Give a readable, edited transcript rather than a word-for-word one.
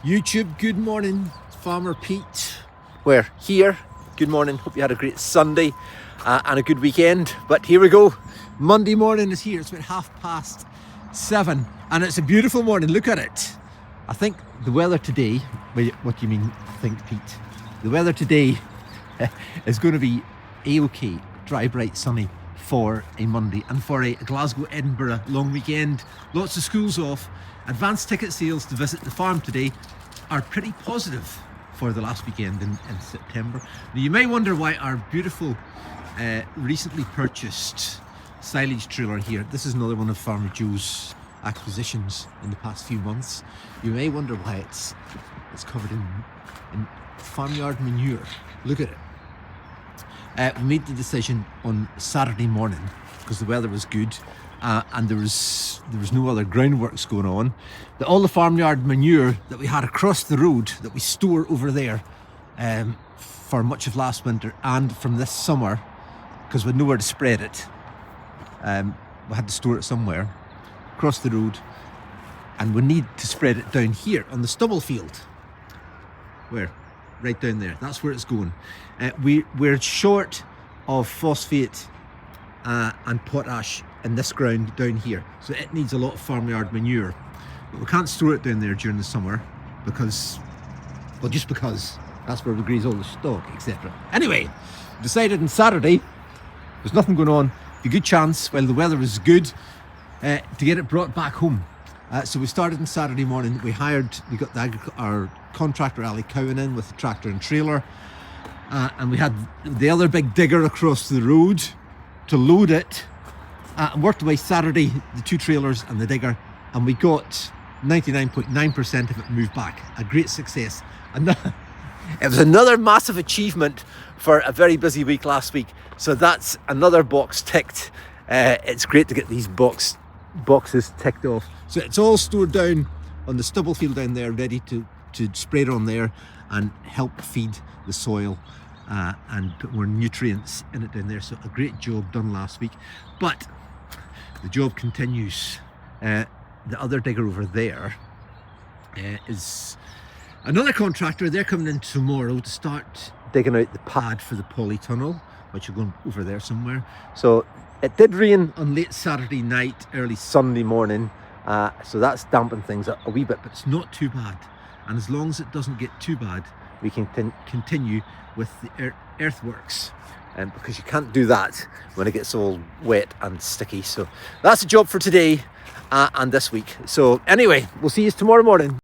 YouTube, good morning. Farmer Pete. We're here. Good morning. Hope you had a great Sunday and a good weekend. But here we go. Monday morning is here. It's about 7:30 and it's a beautiful morning. Look at it. I think the weather today, wait, what do you mean think, Pete? The weather today is going to be a-okay, dry, bright, sunny for a Monday and for a Glasgow-Edinburgh long weekend. Lots of schools off. Advanced ticket sales to visit the farm today are pretty positive for the last weekend in September. Now you may wonder why our beautiful recently purchased silage trailer here, this is another one of Farmer Joe's acquisitions in the past few months. You may wonder why it's covered in farmyard manure. Look at it. We made the decision on Saturday morning because the weather was good and there was no other groundworks going on, that all the farmyard manure that we had across the road that we store over there for much of last winter and from this summer, because we had nowhere to spread it, we had to store it somewhere across the road, and we need to spread it down here on the stubble field. Where? Right down there. That's where it's going. We're short of phosphate and potash in this ground down here, so it needs a lot of farmyard manure, but we can't store it down there during the summer because, well, just because that's where we graze all the stock, etc. Anyway, decided on Saturday there's nothing going on, a good chance while the weather was good to get it brought back home. So we started on Saturday morning. We got our contractor Ali Cowan in with the tractor and trailer, and we had the other big digger across the road to load it, and worked away Saturday, the two trailers and the digger, and we got 99.9% of it moved back. A great success. And it was another massive achievement for a very busy week last week. So that's another box ticked. It's great to get these boxes ticked off. So it's all stored down on the stubble field down there, ready to spread on there and help feed the soil and put more nutrients in it down there. So a great job done last week, but the job continues. The other digger over there is another contractor. They're coming in tomorrow to start digging out the pad for the polytunnel, which are going over there somewhere. So it did rain on late Saturday night, early Sunday morning, so that's dampened things a wee bit, but it's not too bad. And as long as it doesn't get too bad, we can continue with the earthworks, because you can't do that when it gets all wet and sticky. So that's the job for today and this week. So anyway, we'll see you tomorrow morning.